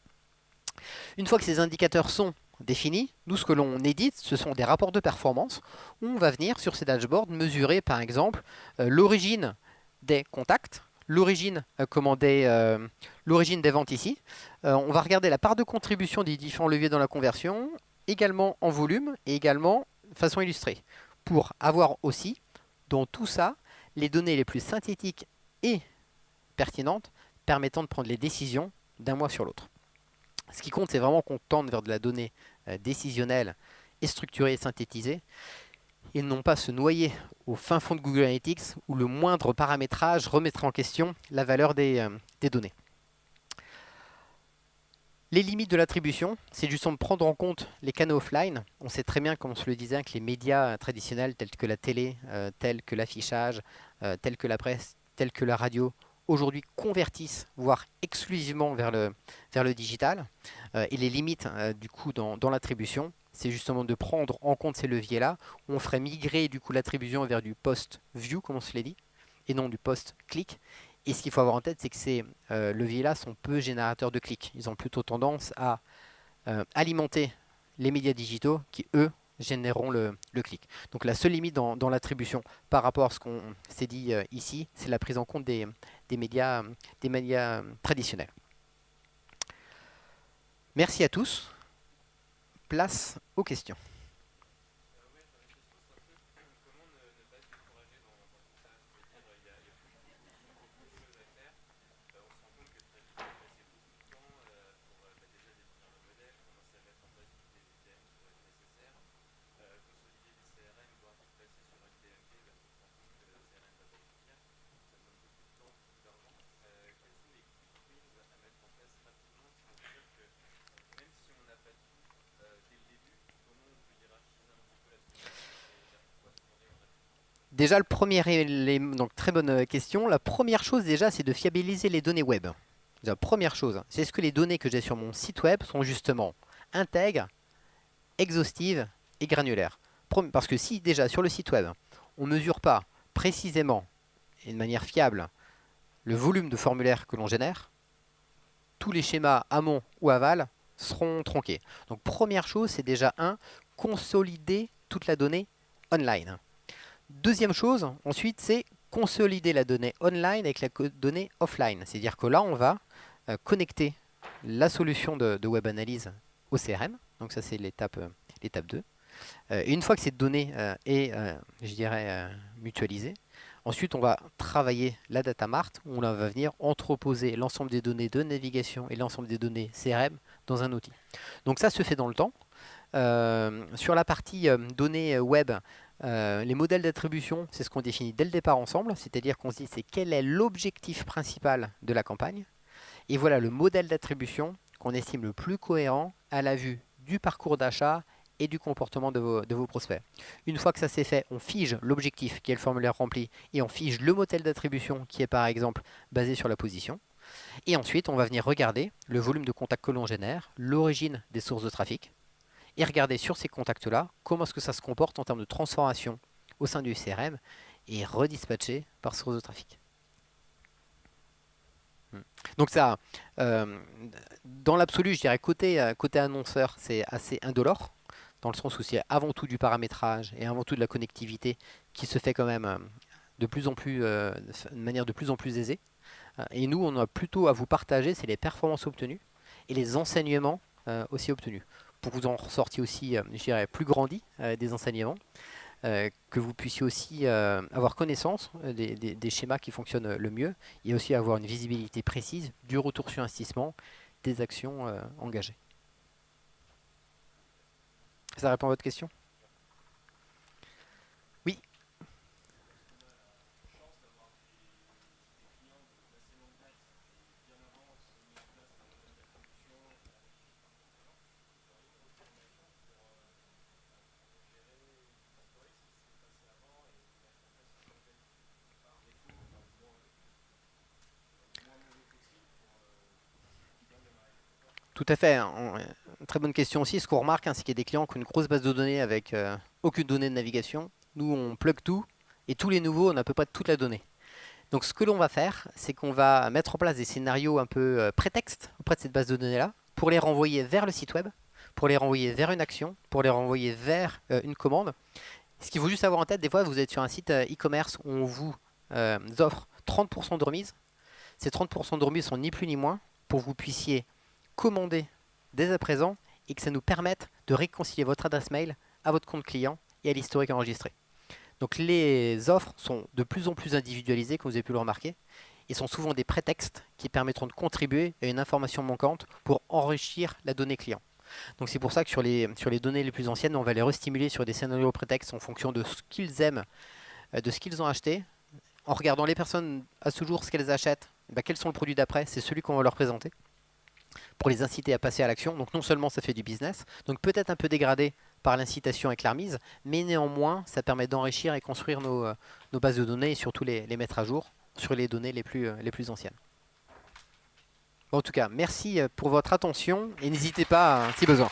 Une fois que ces indicateurs sont définis, nous ce que l'on édite, ce sont des rapports de performance où on va venir sur ces dashboards mesurer par exemple l'origine des contacts, l'origine des ventes ici. On va regarder la part de contribution des différents leviers dans la conversion, également en volume et également façon illustrée, pour avoir aussi dans tout ça les données les plus synthétiques et pertinentes permettant de prendre les décisions d'un mois sur l'autre. Ce qui compte, c'est vraiment qu'on tende vers de la donnée décisionnelle et structurée et synthétisée, et non pas se noyer au fin fond de Google Analytics où le moindre paramétrage remettra en question la valeur des données. Les limites de l'attribution, c'est justement de prendre en compte les canaux offline. On sait très bien, comme on se le disait, que les médias traditionnels tels que la télé, tels que l'affichage, tels que la presse, tels que la radio, aujourd'hui convertissent, voire exclusivement vers le digital. Et les limites du coup dans l'attribution, c'est justement de prendre en compte ces leviers-là. On ferait migrer du coup l'attribution vers du post-view, comme on se l'a dit, et non du post-click. Et ce qu'il faut avoir en tête, c'est que ces leviers-là sont peu générateurs de clics. Ils ont plutôt tendance à alimenter les médias digitaux qui, eux, généreront le clic. Donc la seule limite dans l'attribution par rapport à ce qu'on s'est dit ici, c'est la prise en compte des médias traditionnels. Merci à tous. Place aux questions. Déjà, le premier élément, donc très bonne question. La première chose déjà, c'est de fiabiliser les données web. La première chose, c'est ce que les données que j'ai sur mon site web sont justement intègres, exhaustives et granulaires. Parce que si déjà sur le site web, on ne mesure pas précisément et de manière fiable le volume de formulaires que l'on génère, tous les schémas amont ou aval seront tronqués. Donc première chose, c'est déjà consolider toute la donnée online. Deuxième chose, ensuite, c'est consolider la donnée online avec la donnée offline. C'est-à-dire que là, on va connecter la solution de web analyse au CRM. Donc ça, c'est l'étape 2. Et une fois que cette donnée est, je dirais, mutualisée, ensuite, on va travailler la data mart, où on va venir entreposer l'ensemble des données de navigation et l'ensemble des données CRM dans un outil. Donc ça se fait dans le temps. Sur la partie données web, les modèles d'attribution, c'est ce qu'on définit dès le départ ensemble, c'est-à-dire qu'on se dit c'est quel est l'objectif principal de la campagne. Et voilà le modèle d'attribution qu'on estime le plus cohérent à la vue du parcours d'achat et du comportement de vos prospects. Une fois que ça c'est fait, on fige l'objectif qui est le formulaire rempli et on fige le modèle d'attribution qui est par exemple basé sur la position. Et ensuite, on va venir regarder le volume de contacts que l'on génère, l'origine des sources de trafic, et regarder sur ces contacts-là comment est-ce que ça se comporte en termes de transformation au sein du CRM et redispatchés par source de trafic. Donc ça, euh, dans l'absolu, je dirais côté annonceur, c'est assez indolore, dans le sens où c'est avant tout du paramétrage et avant tout de la connectivité qui se fait quand même de plus en plus, de manière de plus en plus aisée. Et nous, on a plutôt à vous partager, c'est les performances obtenues et les enseignements aussi obtenus. Pour vous en ressortir aussi, je dirais, plus grandi des enseignements, que vous puissiez aussi avoir connaissance des schémas qui fonctionnent le mieux et aussi avoir une visibilité précise du retour sur investissement des actions engagées. Ça répond à votre question? Oui. Tout à fait. Très bonne question aussi. Ce qu'on remarque, c'est qu'il y a des clients qui ont une grosse base de données avec aucune donnée de navigation. Nous, on plug tout et tous les nouveaux, on a à peu près toute la donnée. Donc, ce que l'on va faire, c'est qu'on va mettre en place des scénarios un peu prétextes auprès de cette base de données-là pour les renvoyer vers le site web, pour les renvoyer vers une action, pour les renvoyer vers une commande. Ce qu'il faut juste avoir en tête, des fois, vous êtes sur un site e-commerce où on vous offre 30% de remise. Ces 30% de remise sont ni plus ni moins pour que vous puissiez commander dès à présent et que ça nous permette de réconcilier votre adresse mail à votre compte client et à l'historique enregistré. Donc les offres sont de plus en plus individualisées, comme vous avez pu le remarquer, et sont souvent des prétextes qui permettront de contribuer à une information manquante pour enrichir la donnée client. Donc c'est pour ça que sur les données les plus anciennes, on va les restimuler sur des scénarios prétextes en fonction de ce qu'ils aiment, de ce qu'ils ont acheté. En regardant les personnes à ce jour, ce qu'elles achètent, quels sont le produit d'après, c'est celui qu'on va leur présenter pour les inciter à passer à l'action. Donc non seulement ça fait du business, donc peut-être un peu dégradé par l'incitation avec la remise, mais néanmoins ça permet d'enrichir et construire nos bases de données et surtout les mettre à jour sur les données les plus anciennes. Bon, en tout cas, merci pour votre attention et n'hésitez pas si besoin.